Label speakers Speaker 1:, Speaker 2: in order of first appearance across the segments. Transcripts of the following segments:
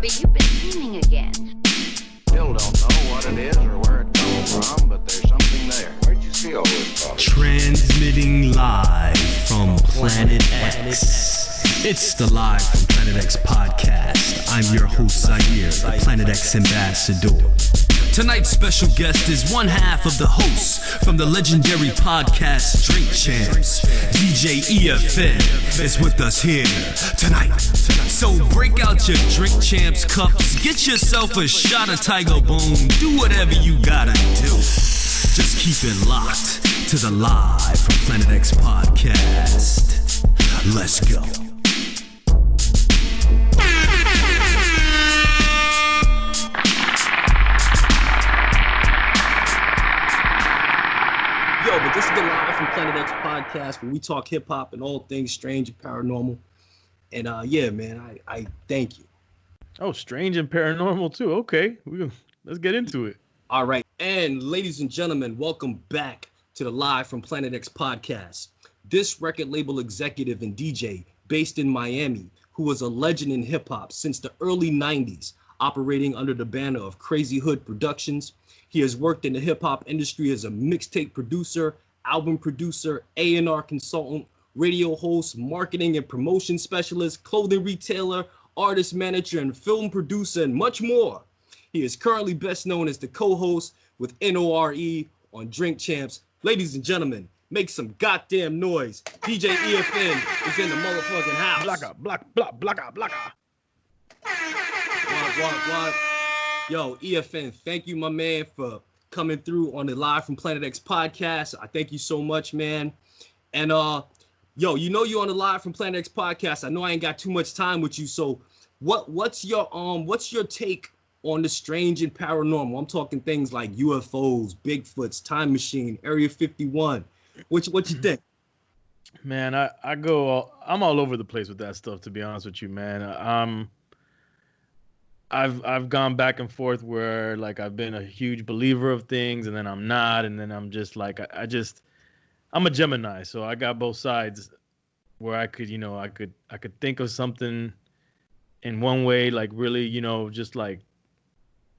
Speaker 1: Bobby, you've been dreaming again.
Speaker 2: Still don't know what it is or where it comes from, but there's something there. Where'd you see all this, Bobby?
Speaker 3: Transmitting live from Planet X. It's the Live from Planet X podcast. I'm your host, Zaire, the Planet X ambassador. Tonight's special guest is one half of the hosts from the legendary podcast Drink Champs. DJ EFN is with us here tonight. So break out your Drink Champs cups, get yourself a shot of Tiger Bone, do whatever you gotta do. Just keep it locked to the Live from Planet X podcast. Let's go.
Speaker 4: But this is the Live from Planet X podcast where we talk hip hop and all things strange and paranormal. And yeah, man, I thank you.
Speaker 5: Oh, strange and paranormal too. Okay, let's get into it.
Speaker 4: All right. And ladies and gentlemen, welcome back to the Live from Planet X podcast. This record label executive and DJ based in Miami, who was a legend in hip hop since the early 90s, operating under the banner of Crazy Hood Productions. He has worked in the hip-hop industry as a mixtape producer, album producer, A&R consultant, radio host, marketing and promotion specialist, clothing retailer, artist manager, and film producer, and much more. He is currently best known as the co-host with N.O.R.E. on Drink Champs. Ladies and gentlemen, make some goddamn noise. DJ EFN is in the motherfucking house.
Speaker 5: Blocka.
Speaker 4: What? Yo, EFN, thank you, my man, for coming through on the Live from Planet X podcast. I thank you so much, man. And yo, you know you're on the Live from Planet X podcast. I know I ain't got too much time with you, so what's your take on the strange and paranormal? I'm talking things like UFOs, Bigfoots, Time Machine, Area 51. What you think?
Speaker 5: Man, I'm all over the place with that stuff, to be honest with you, man. I've gone back and forth where like I've been a huge believer of things and then I'm not, and then I'm just like I'm a Gemini, so I got both sides where I could think of something in one way, like really, just like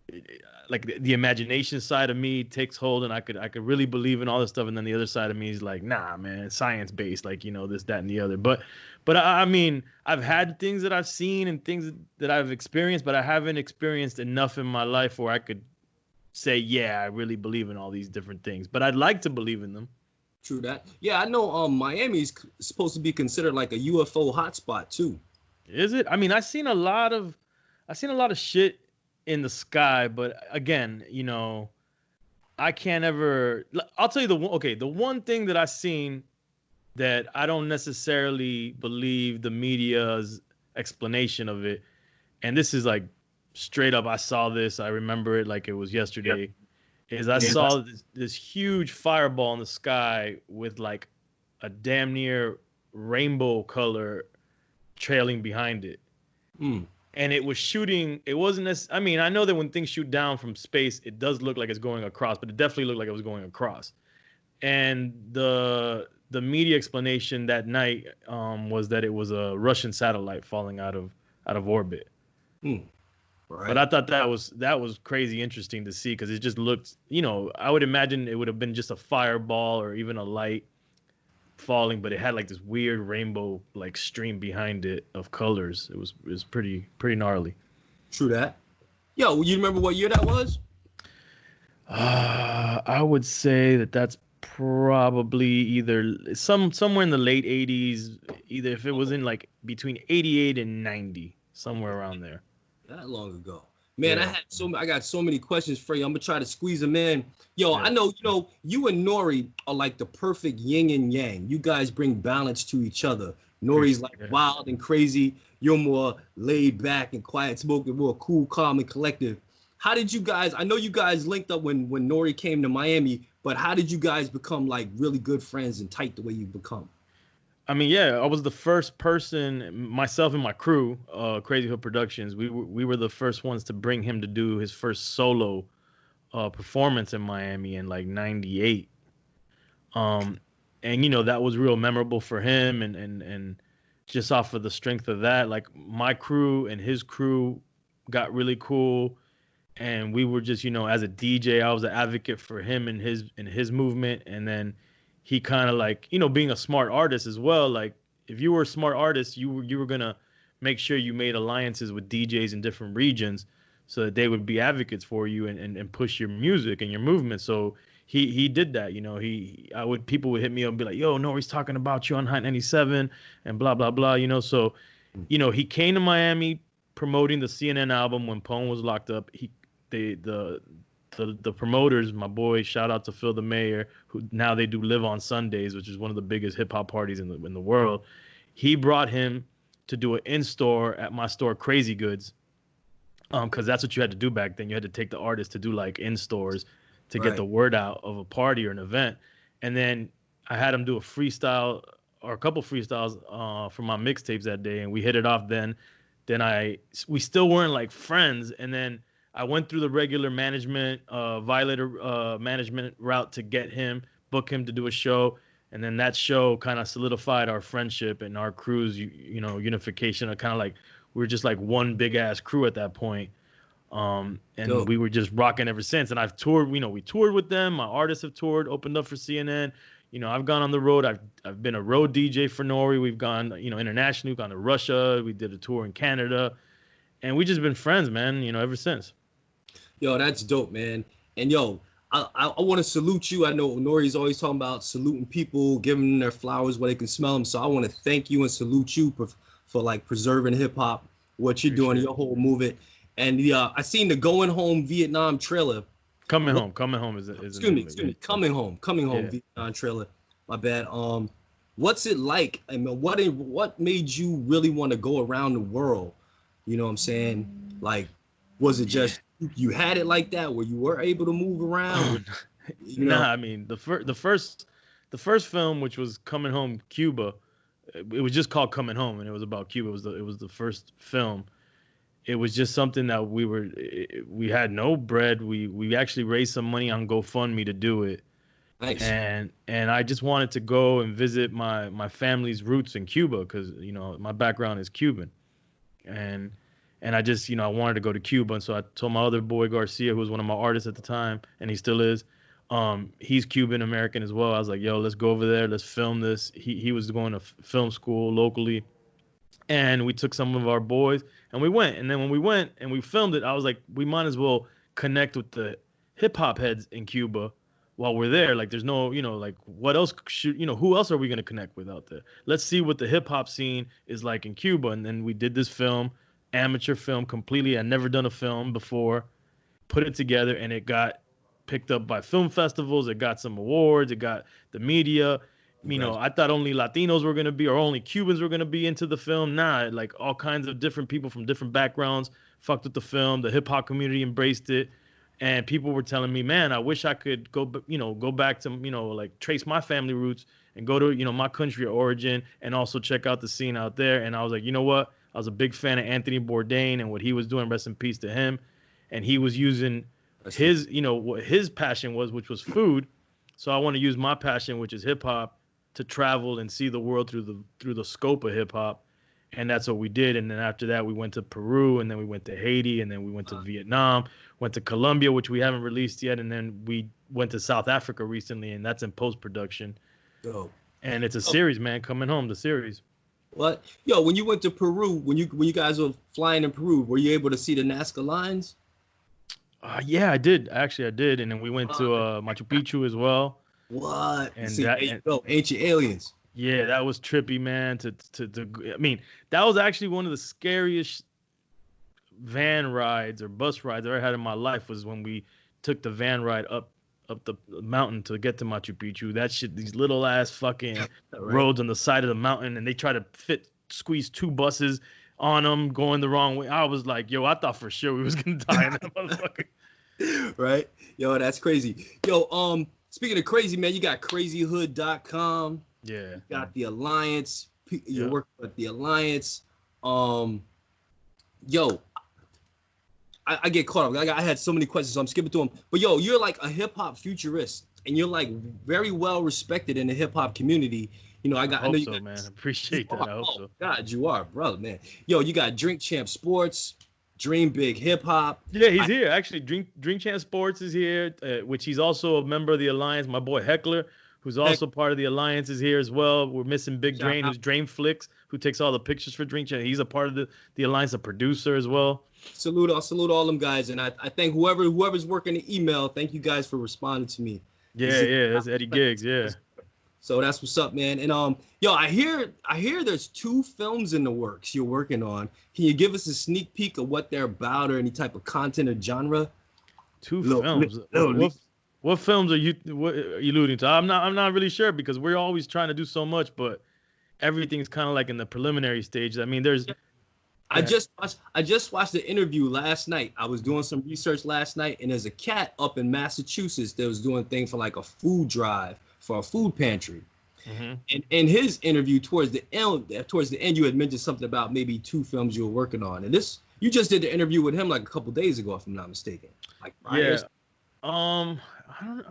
Speaker 5: the imagination side of me takes hold and I could really believe in all this stuff, and then the other side of me is like, nah, man, it's science based, like, this, that, and the other. But I mean, I've had things that I've seen and things that I've experienced, but I haven't experienced enough in my life where I could say, yeah, I really believe in all these different things. But I'd like to believe in them.
Speaker 4: True that. Yeah, I know Miami's supposed to be considered like a UFO hotspot too.
Speaker 5: Is it? I mean, I've seen a lot of shit in the sky, but again, I can't ever. I'll tell you the one thing that I've seen that I don't necessarily believe the media's explanation of it, and this is like straight up, I saw this, I remember it like it was yesterday. Yep. Is I saw this huge fireball in the sky with like a damn near rainbow color trailing behind it. And it was shooting. It wasn't I mean, I know that when things shoot down from space, it does look like it's going across, but it definitely looked like it was going across. And the media explanation that night was that it was a Russian satellite falling out of orbit. Right. But I thought that was crazy interesting to see, because it just looked, I would imagine it would have been just a fireball or even a light falling, but it had like this weird rainbow like stream behind it of colors. It was pretty gnarly.
Speaker 4: True that. Yo, you remember what year that was?
Speaker 5: I would say that's probably either somewhere in the late 80s, either if it was in like between 88 and 90, somewhere around there.
Speaker 4: That long ago. Man, yeah. I got so many questions for you. I'm gonna try to squeeze them in. Yo, yeah. I know, you and N.O.R.E. are like the perfect yin and yang. You guys bring balance to each other. N.O.R.E.'s like wild and crazy. You're more laid back and quiet spoken, more cool, calm, and collective. How did you guys? I know you guys linked up when N.O.R.E. came to Miami, but how did you guys become like really good friends and tight the way you've become?
Speaker 5: I mean, yeah, I was the first person, myself and my crew, Crazy Hood Productions. We were the first ones to bring him to do his first solo performance in Miami in like '98. And that was real memorable for him, and just off of the strength of that, like my crew and his crew got really cool, and we were just, as a DJ, I was an advocate for him and his movement. And then he kind of like, being a smart artist as well. Like if you were a smart artist, you were gonna make sure you made alliances with DJs in different regions so that they would be advocates for you and push your music and your movement. So he did that. People would hit me up and be like, yo, N.O.R.E's talking about you on Hot 97 and blah, blah, blah, So, he came to Miami promoting the CNN album when Pone was locked up. The promoters, my boy, shout out to Phil the Mayor, who now they do Live on Sundays, which is one of the biggest hip hop parties in the world. He brought him to do an in-store at my store, Crazy Goods, because that's what you had to do back then. You had to take the artist to do like in-stores to get the word out of a party or an event. And then I had him do a freestyle or a couple freestyles for my mixtapes that day, and we hit it off then. We still weren't like friends, and then I went through the regular management, Violator management route to book him to do a show. And then that show kind of solidified our friendship and our crew's, unification. Kind of like, we were just like one big ass crew at that point. And Dope. We were just rocking ever since. And I've toured, we toured with them. My artists have toured, opened up for CNN. I've gone on the road. I've been a road DJ for N.O.R.E. We've gone, internationally. We've gone to Russia. We did a tour in Canada. And we just been friends, man, ever since.
Speaker 4: Yo, that's dope, man. And yo, I want to salute you. I know N.O.R.E's always talking about saluting people, giving them their flowers where they can smell them. So I want to thank you and salute you for like preserving hip hop, what you're doing, your whole movement. And I seen the Going Home Vietnam trailer.
Speaker 5: Coming Home is
Speaker 4: excuse me. Coming Home Vietnam trailer. My bad. What's it like? I mean, what made you really want to go around the world? You know what I'm saying? Like, was it just you had it like that where you were able to move around?
Speaker 5: Nah, I mean the first film, which was Coming Home Cuba, it was just called Coming Home, and it was about Cuba. It was the first film. It was just something that we had no bread. We actually raised some money on GoFundMe to do it. Nice. And I just wanted to go and visit my family's roots in Cuba because my background is Cuban, and I just I wanted to go to Cuba. And so I told my other boy Garcia, who was one of my artists at the time, and he still is. He's Cuban American as well. I was like, yo, let's go over there. Let's film this. He was going to film school locally. And we took some of our boys and we went. And then when we went and we filmed it, I was like, we might as well connect with the hip hop heads in Cuba while we're there. Like, there's no, like, what else should, who else are we going to connect with out there? Let's see what the hip hop scene is like in Cuba. And then we did this film, amateur film completely. I'd never done a film before, put it together, and it got picked up by film festivals. It got some awards. It got the media. I thought only Latinos were going to be, or only Cubans were going to be into the film. Nah, like all kinds of different people from different backgrounds fucked with the film. The hip hop community embraced it. And people were telling me, man, I wish I could go back to, like trace my family roots and go to, my country of origin and also check out the scene out there. And I was like, you know what? I was a big fan of Anthony Bourdain and what he was doing. Rest in peace to him. And he was using his, what his passion was, which was food. So I want to use my passion, which is hip hop, to travel and see the world through the scope of hip hop. And that's what we did. And then after that, we went to Peru, and then we went to Haiti, and then we went to Vietnam, went to Colombia, which we haven't released yet. And then we went to South Africa recently, and that's in post-production. Dope. And it's a series, man, Coming Home, the series.
Speaker 4: What? Yo, when you went to Peru, when you guys were flying in Peru, were you able to see the Nazca lines?
Speaker 5: Yeah, I did. Actually, I did. And then we went to Machu Picchu as well.
Speaker 4: What? And see, ancient aliens.
Speaker 5: Yeah, that was trippy, man. I mean, that was actually one of the scariest van rides or bus rides I ever had in my life, was when we took the van ride up the mountain to get to Machu Picchu. That shit, these little ass fucking roads on the side of the mountain, and they try to squeeze two buses on them going the wrong way. I was like, yo, I thought for sure we was gonna die in that motherfucker.
Speaker 4: Right? Yo, that's crazy. Yo, speaking of crazy, man, you got crazyhood.com.
Speaker 5: Yeah.
Speaker 4: You got the Alliance. You work with the Alliance. Yo, I get caught up. I had so many questions, so I'm skipping through them. But yo, you're like a hip hop futurist, and you're like very well respected in the hip hop community. I hope
Speaker 5: so, man. I appreciate that. I hope so.
Speaker 4: God, you are, brother, man. Yo, you got Drink Champ Sports, Dream Big Hip Hop.
Speaker 5: Yeah, he's here. Actually, Drink Champ Sports is here, which he's also a member of the Alliance. My boy Heckler, who's also part of the Alliance, is here as well. We're missing Big Drain, who's Drain Flicks, who takes all the pictures for Drink Champ. He's a part of the Alliance, a producer as well.
Speaker 4: Salute all them guys, and I thank whoever's working the email. Thank you guys for responding to me.
Speaker 5: Yeah, that's Eddie Giggs. Yeah.
Speaker 4: So that's what's up, man. And yo, I hear there's 2 films in the works you're working on. Can you give us a sneak peek of what they're about or any type of content or genre?
Speaker 5: 2 films. What films are you alluding to? I'm not really sure because we're always trying to do so much, but everything's kind of like in the preliminary stage. I mean, there's.
Speaker 4: I just watched the interview last night. I was doing some research last night, and there's a cat up in Massachusetts that was doing a thing for like a food drive for a food pantry. Mm-hmm. And in his interview towards the end, you had mentioned something about maybe 2 films you were working on. And you just did the interview with him like a couple days ago, if I'm not mistaken. Like
Speaker 5: yeah. I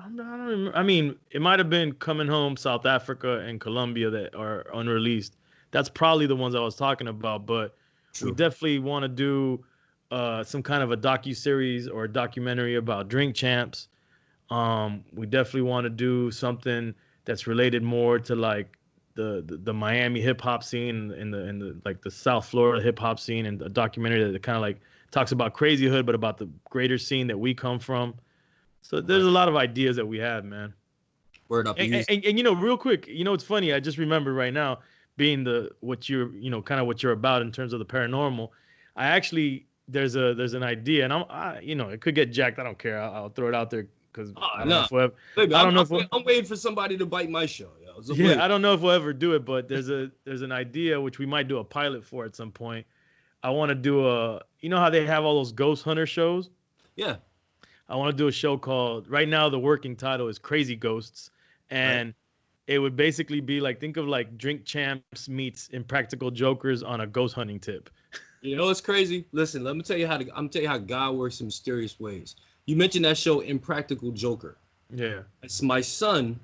Speaker 5: don't remember. I mean, it might have been Coming Home, South Africa, and Colombia that are unreleased. That's probably the ones I was talking about. But we definitely want to do some kind of a docuseries or a documentary about Drink Champs. We definitely want to do something that's related more to like the Miami hip hop scene and the like the South Florida hip hop scene, and a documentary that kind of like talks about Crazy Hood, but about the greater scene that we come from. So there's a lot of ideas that we have, man.
Speaker 4: Word up.
Speaker 5: And you know, real quick, you know, it's funny. I just remember right now being what you're about in terms of the paranormal. I actually, there's an idea, and it could get jacked. I don't care. I'll throw it out there. Because I'm
Speaker 4: waiting for somebody to bite my show.
Speaker 5: I don't know if we'll ever do it, but there's an idea which we might do a pilot for at some point. I want to do you know how they have all those ghost hunter shows?
Speaker 4: Yeah.
Speaker 5: I want to do a show called, right now the working title is Crazy Ghosts, and it would basically be like, think of like Drink Champs meets Impractical Jokers on a ghost hunting tip.
Speaker 4: You know what's crazy? Listen, I'm tell you how God works in mysterious ways. You mentioned that show Impractical Joker. Yeah. My son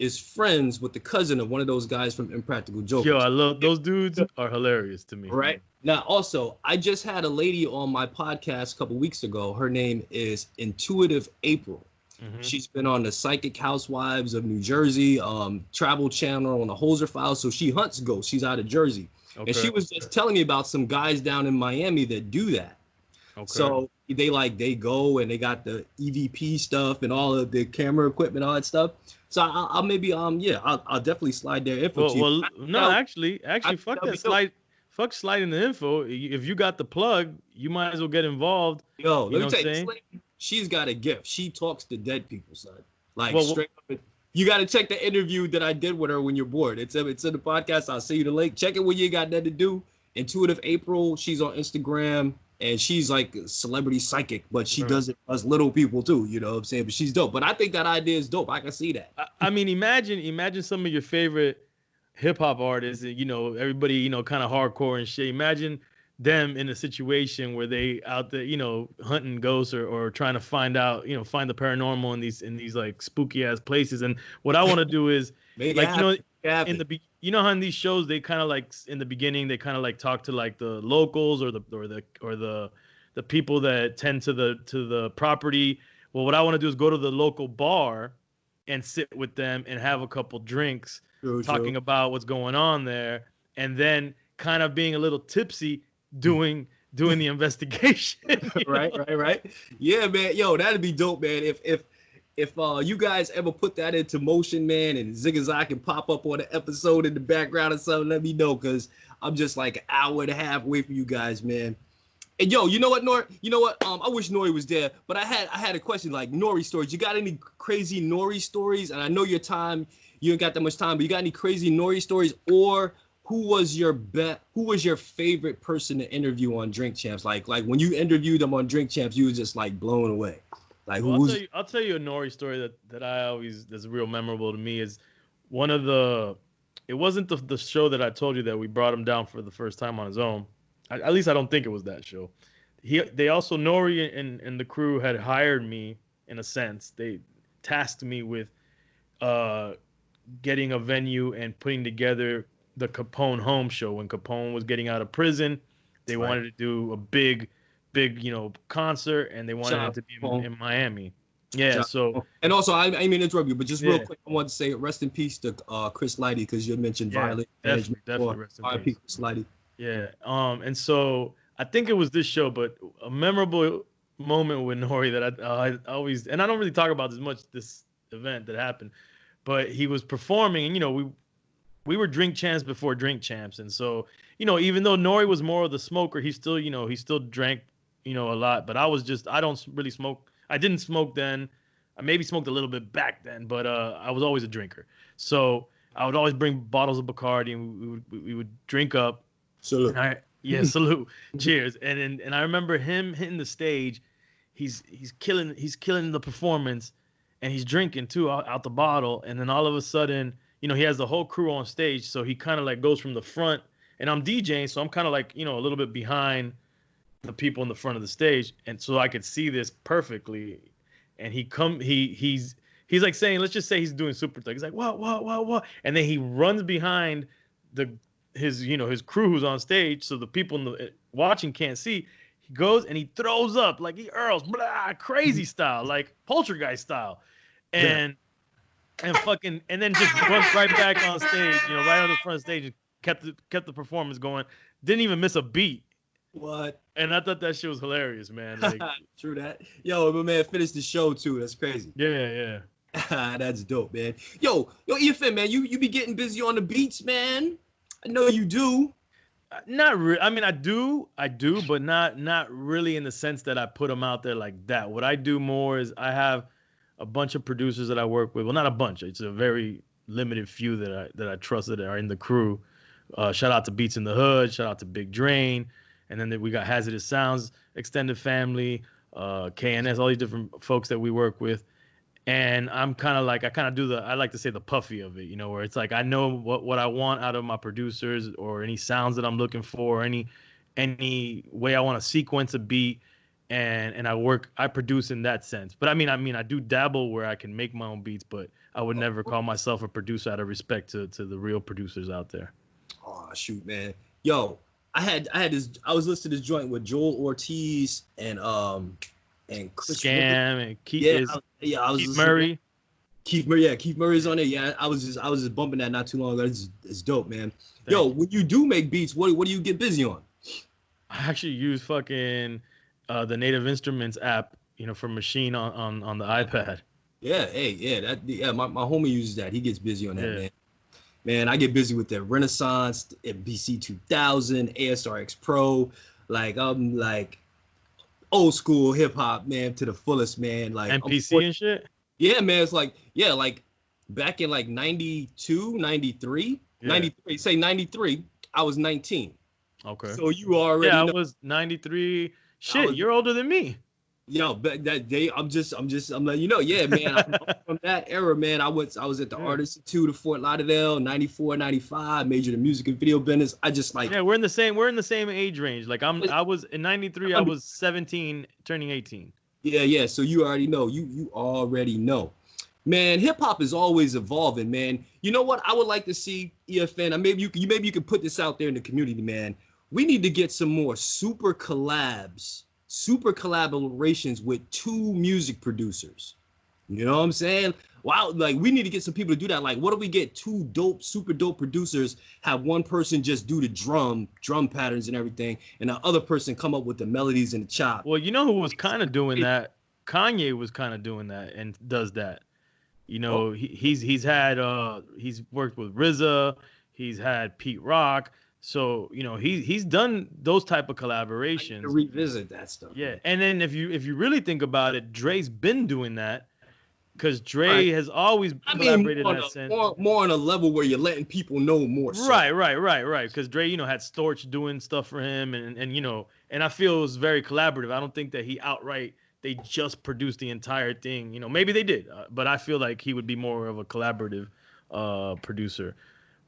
Speaker 4: is friends with the cousin of one of those guys from Impractical Joker.
Speaker 5: Yo, I love those dudes. Are hilarious to me.
Speaker 4: Right. Now, also, I just had a lady on my podcast a couple weeks ago. Her name is Intuitive April. Mm-hmm. She's been on the Psychic Housewives of New Jersey, Travel Channel on the Holzer Files. So she hunts ghosts. She's out of Jersey. Okay. And she was just telling me about some guys down in Miami that do that. Okay. So they go and they got the EVP stuff and all of the camera equipment, all that stuff. So I'll maybe I'll definitely slide their info to you.
Speaker 5: Well, no, actually, fuck that slide. Fuck sliding the info. If you got the plug, you might as well get involved.
Speaker 4: Yo, let me tell you, she's got a gift. She talks to dead people, son. Like straight up. You got to check the interview that I did with her when you're bored. It's in the podcast. I'll send you the link. Check it when you got nothing to do. Intuitive April. She's on Instagram. And she's like a celebrity psychic, but she does it as little people too, you know what I'm saying? But she's dope. But I think that idea is dope. I can see that.
Speaker 5: I mean, imagine some of your favorite hip hop artists, everybody, kind of hardcore and shit. Imagine them in a situation where they out there, hunting ghosts or trying to find out, find the paranormal in these like spooky ass places. And what I want to do is how in these shows they kind of like in the beginning they kind of like talk to like the locals or the people that tend to the property. Well, what I want to do is go to the local bar and sit with them and have a couple drinks, talking about what's going on there, and then kind of being a little tipsy doing the investigation.
Speaker 4: Right. Yeah, man. Yo, that'd be dope, man. If you guys ever put that into motion, man, and Zigazag can pop up on an episode in the background or something, let me know, because I'm just like an hour and a half away from you guys, man. And yo, you know what, N.O.R.E? I wish N.O.R.E was there, but I had a question, like N.O.R.E stories. You got any crazy N.O.R.E stories? And I know you ain't got that much time, but you got any crazy N.O.R.E stories? Or who was your favorite person to interview on Drink Champs? Like when you interviewed them on Drink Champs, you were just like blown away. Like,
Speaker 5: I'll tell you a N.O.R.E story that I always that's real memorable to me. Is one of it wasn't the show that I told you that we brought him down for the first time on his own. At least I don't think it was that show. They also, N.O.R.E and the crew had hired me in a sense. They tasked me with getting a venue and putting together the Capone home show when Capone was getting out of prison. They wanted to do a big big, concert, and they wanted it to be in Miami. Yeah, so
Speaker 4: and also I mean to interrupt you, but just real
Speaker 5: Yeah.
Speaker 4: quick, I want to say rest in peace to Chris Lighty, because you mentioned violent management.
Speaker 5: definitely rest in
Speaker 4: R.I.P.
Speaker 5: peace.
Speaker 4: Chris Lighty.
Speaker 5: Yeah. And so I think it was this show, but a memorable moment with N.O.R.E. that I always, and I don't really talk about as much this event that happened, but he was performing, and we were drink champs before drink champs, and so even though N.O.R.E. was more of the smoker, he still drank a lot, but I don't really smoke. I didn't smoke then. I maybe smoked a little bit back then, but I was always a drinker. So I would always bring bottles of Bacardi, and we would drink up.
Speaker 4: Salute.
Speaker 5: Salute. Cheers. And I remember him hitting the stage. He's killing the performance, and he's drinking too out the bottle. And then all of a sudden, he has the whole crew on stage, so he kind of like goes from the front, and I'm DJing, so I'm kind of like a little bit behind the people in the front of the stage, and so I could see this perfectly. And he's like saying, let's just say he's doing super thug. He's like, what? And then he runs behind his crew who's on stage, so the people watching can't see. He goes and he throws up like he earls, crazy style, like poltergeist style, and then just runs right back on stage, right on the front of the stage, and kept the performance going. Didn't even miss a beat.
Speaker 4: What?
Speaker 5: And I thought that shit was hilarious, man. Like,
Speaker 4: True that. Yo, my man finished the show too. That's crazy.
Speaker 5: Yeah.
Speaker 4: That's dope, man. Yo, EFN, man, you be getting busy on the beats, man. I know you do.
Speaker 5: Not really. I mean, I do, but not really in the sense that I put them out there like that. What I do more is I have a bunch of producers that I work with. Well, not a bunch. It's a very limited few that I trust that are in the crew. Shout out to Beats in the Hood. Shout out to Big Drain. And then we got Hazardous Sounds, Extended Family, KNS, all these different folks that we work with. And I'm kind of like, I like to say the puffy of it, where it's like I know what I want out of my producers, or any sounds that I'm looking for, any way I want to sequence a beat, and I produce in that sense. But I mean I do dabble where I can make my own beats, but I would never call myself a producer out of respect to the real producers out there.
Speaker 4: Oh shoot, man. Yo, I was listening to this joint with Joel Ortiz and Chris
Speaker 5: Scam and Keith,
Speaker 4: I was
Speaker 5: Keith Murray.
Speaker 4: Keith Murray's on there. Yeah, I was just bumping that not too long ago. It's dope, man. Yo, when you do make beats, what do you get busy on?
Speaker 5: I actually use fucking the Native Instruments app, for Machine on the iPad.
Speaker 4: Yeah, my homie uses that. He gets busy on that, man. Man, I get busy with the Renaissance, BC 2000, ASRX Pro. Like, I'm like old school hip hop, man, to the fullest, man. Like
Speaker 5: MPC and shit?
Speaker 4: Yeah, man. It's like, like back in like 92, 93, 93, say 93, I was 19.
Speaker 5: Okay.
Speaker 4: So you already know.
Speaker 5: I was 93. Shit, you're older than me.
Speaker 4: Yo, that day, I'm letting you know, yeah, man. I'm from that era, man. I was at the Art Institute of Fort Lauderdale, 94, 95, majored in music and video business. I just like.
Speaker 5: Yeah, we're in the same age range. Like I was in 93, I was 17, turning 18.
Speaker 4: Yeah. So you already know. You already know. Man, hip hop is always evolving, man. You know what I would like to see, EFN? Maybe you could put this out there in the community, man. We need to get some more super collaborations with two music producers. You know what I'm saying? Wow, like we need to get some people to do that. Like, what if we get two super dope producers, have one person just do the drum patterns and everything, and the other person come up with the melodies and the chop.
Speaker 5: Well, you know who was kind of doing that? Kanye was kind of doing that and does that. He's worked with RZA, he's had Pete Rock. So, he's done those type of collaborations. I need to
Speaker 4: revisit that stuff.
Speaker 5: Yeah. Man. And then if you really think about it, Dre's been doing that, because Dre has always collaborated in that sense.
Speaker 4: More on a level where you're letting people know more.
Speaker 5: Right. Because Dre, had Storch doing stuff for him, and I feel it was very collaborative. I don't think that they just produced the entire thing. Maybe they did, but I feel like he would be more of a collaborative producer.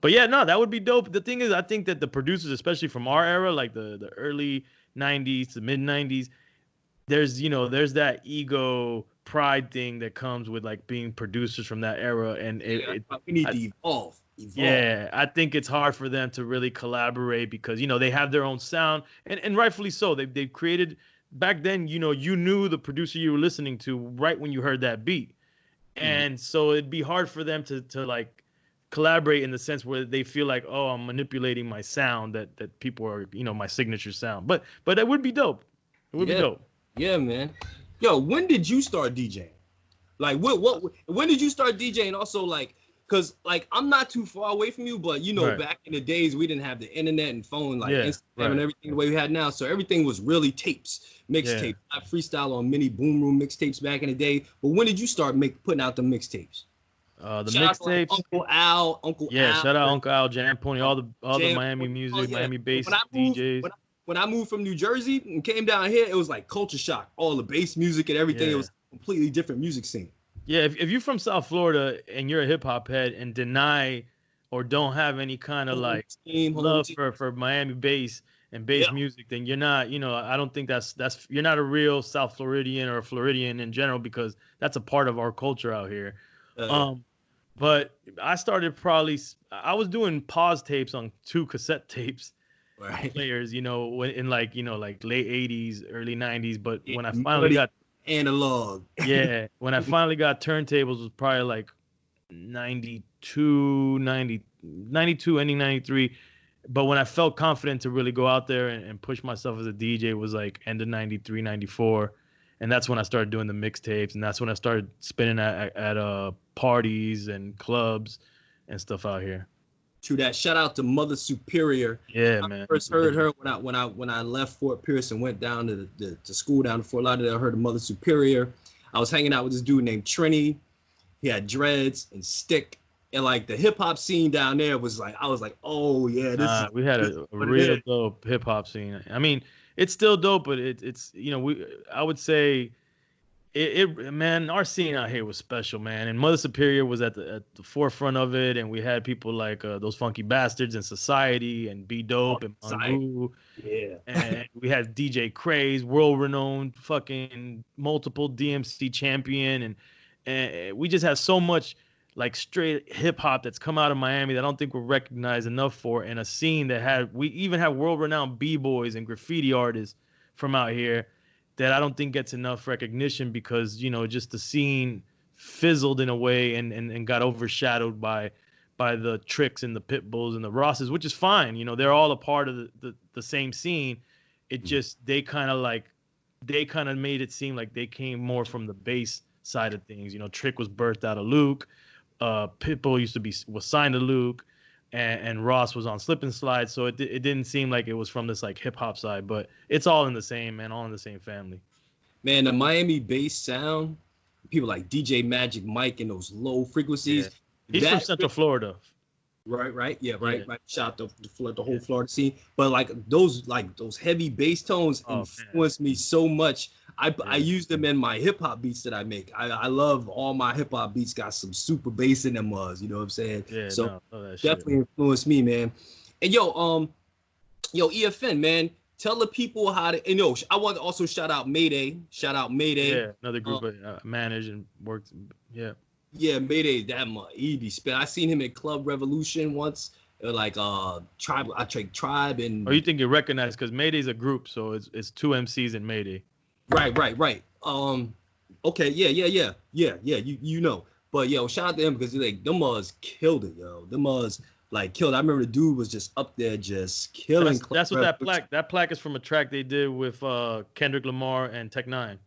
Speaker 5: But yeah, no, that would be dope. The thing is, I think that the producers, especially from our era, like the early 90s to mid 90s, there's that ego pride thing that comes with like being producers from that era. And
Speaker 4: we need to evolve.
Speaker 5: Yeah, I think it's hard for them to really collaborate because, they have their own sound, and rightfully so. They've created back then, you know, you knew the producer you were listening to right when you heard that beat. And so it'd be hard for them to like collaborate in the sense where they feel like, oh, I'm manipulating my sound that people are, you know, my signature sound. But it would be dope. It would be dope.
Speaker 4: Yeah, man. Yo, when did you start DJing? Like, when did you start DJing? Also, like, cause like I'm not too far away from you, but you know, back in the days we didn't have the internet and phone like Instagram and everything the way we had now. So everything was really tapes, mixtapes. I freestyle on mini boom room mixtapes back in the day. But when did you start putting out the mixtapes?
Speaker 5: The mixtapes.
Speaker 4: Like Uncle Al.
Speaker 5: Shout out Uncle Al, Jam Pony, all the Miami music, Miami bass DJs.
Speaker 4: When I moved from New Jersey and came down here, it was like culture shock. All the bass music and everything. It was a completely different music scene.
Speaker 5: Yeah, if you're from South Florida and you're a hip hop head and deny or don't have any kind of like love for Miami bass and bass music, then you're not, you know, I don't think that's you're not a real South Floridian or a Floridian in general, because that's a part of our culture out here. But I started I was doing pause tapes on 2 cassette tapes. Players, you know, in like, you know, like late 80s, early 90s. But when I finally got
Speaker 4: analog,
Speaker 5: when I finally got turntables was probably like 92, ending 93. But when I felt confident to really go out there and push myself as a DJ was like end of 93, 94. And that's when I started doing the mixtapes. And that's when I started spinning at parties and clubs and stuff out here.
Speaker 4: To that, shout out to Mother Superior.
Speaker 5: Yeah,
Speaker 4: man. I first heard her when I left Fort Pierce and went down to school down to Fort Lauderdale. I heard of Mother Superior. I was hanging out with this dude named Trini. He had dreads and stick, and like the hip hop scene down there was like, I was like, oh yeah,
Speaker 5: we had a real dope hip hop scene. I mean, it's still dope, but it's you know, I would say. Man, our scene out here was special, man. And Mother Superior was at the forefront of it, and we had people like those Funky Bastards in Society and B Dope and Mongu.
Speaker 4: Yeah.
Speaker 5: And we had DJ Craze, world-renowned fucking multiple DMC champion, and we just had so much like straight hip hop that's come out of Miami that I don't think we're recognized enough for, and a scene that we even have world-renowned B-boys and graffiti artists from out here that I don't think gets enough recognition because, you know, just the scene fizzled in a way and got overshadowed by the Tricks and the Pitbulls and the Rosses, which is fine. You know, they're all a part of the same scene. It just, they kind of made it seem like they came more from the bass side of things. You know, Trick was birthed out of Luke. Pitbull was signed to Luke. And Ross was on Slip and Slide, so it didn't seem like it was from this like hip hop side, but it's all in the same, man, all in the same family.
Speaker 4: Man, the Miami bass sound, people like DJ Magic Mike and those low frequencies.
Speaker 5: Yeah. He's from Central Florida.
Speaker 4: Right. Yeah, right. Shout out the whole Florida scene. But like those heavy bass tones influenced me so much. I use them in my hip hop beats that I make. I love all my hip hop beats got some super bass in them, you know what I'm saying? Yeah, so definitely influenced me, man. And yo, EFN, man, tell the people how to. And yo, I want to also shout out Mayday. Yeah,
Speaker 5: another group of managed and worked. Yeah.
Speaker 4: Yeah, Mayday, that he be spin. I seen him at Club Revolution once. Like Tribe, I take Tribe and.
Speaker 5: Oh, you think you recognize because Mayday's a group, so it's 2 MCs in Mayday.
Speaker 4: Right. Okay, yeah. You know, but yo, shout out to him because like them killed it, yo. Them like killed. I remember the dude was just up there just killing.
Speaker 5: That's what that plaque is from a track they did with Kendrick Lamar and Tech Nine.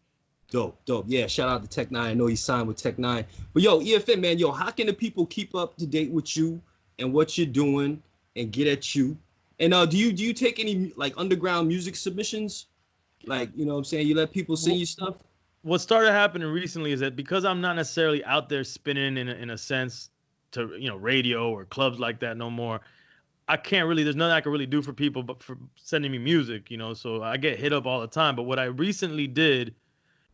Speaker 4: Dope. Yeah, shout out to Tech Nine. I know he signed with Tech Nine. But yo, EFN, man, how can the people keep up to date with you and what you're doing and get at you? And do you take any like underground music submissions? Like, you know what I'm saying? You let people sing you stuff?
Speaker 5: What started happening recently is that because I'm not necessarily out there spinning in a sense to, you know, radio or clubs like that no more, there's nothing I can really do for people but for sending me music, you know, so I get hit up all the time. But what I recently did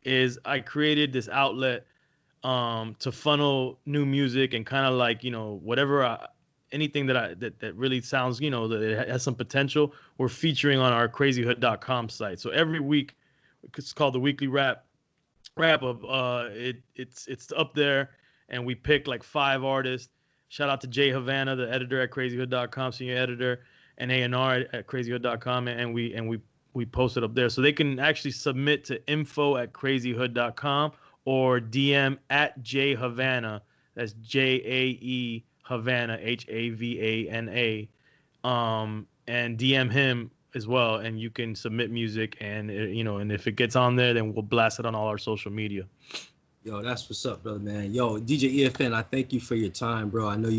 Speaker 5: is I created this outlet to funnel new music and kind of like, you know, anything that really sounds, you know, that it has some potential, we're featuring on our crazyhood.com site. So every week, it's called the Weekly Wrap Up. It's up there, and we pick like 5 artists. Shout out to Jay Havana, the editor at crazyhood.com, senior editor, and N.O.R.E. at crazyhood.com, and we we post it up there. So they can actually submit to info@crazyhood.com or DM at J Havana. That's JAE Havana, HAVANA. And DM him as well, and you can submit music, and and if it gets on there, then we'll blast it on all our social media.
Speaker 4: Yo, that's what's up, brother, man. Yo, DJ EFN, I thank you for your time, bro. I know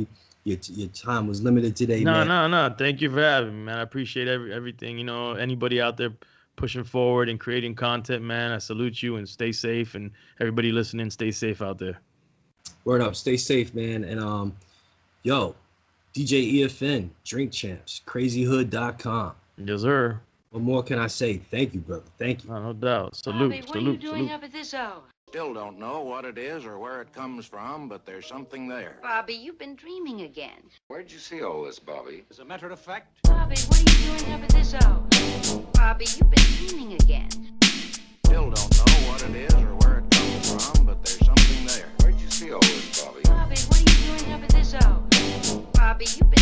Speaker 4: your time was limited today, man.
Speaker 5: No. Thank you for having me, man. I appreciate everything. Anybody out there pushing forward and creating content, man, I salute you, and stay safe. And everybody listening, stay safe out there.
Speaker 4: Word up, stay safe, man. And yo, DJ EFN, Drink Champs, crazyhood.com.
Speaker 5: Yes, sir.
Speaker 4: What more can I say? Thank you, brother. Thank you.
Speaker 5: No doubt. Salute.
Speaker 1: Bobby, what are you doing up at this hour?
Speaker 2: Still don't know what it is or where it comes from, but there's something there.
Speaker 1: Bobby, you've been dreaming again.
Speaker 6: Where'd you see all this, Bobby?
Speaker 2: As a matter of fact,
Speaker 1: Bobby, what are you doing up at this hour? Bobby, you've been dreaming again.
Speaker 2: still don't know what it is or where it comes from, but there's something there.
Speaker 6: Where'd you see all this, Bobby?
Speaker 1: Bobby, what are you doing up at this hour? Bobby, you've been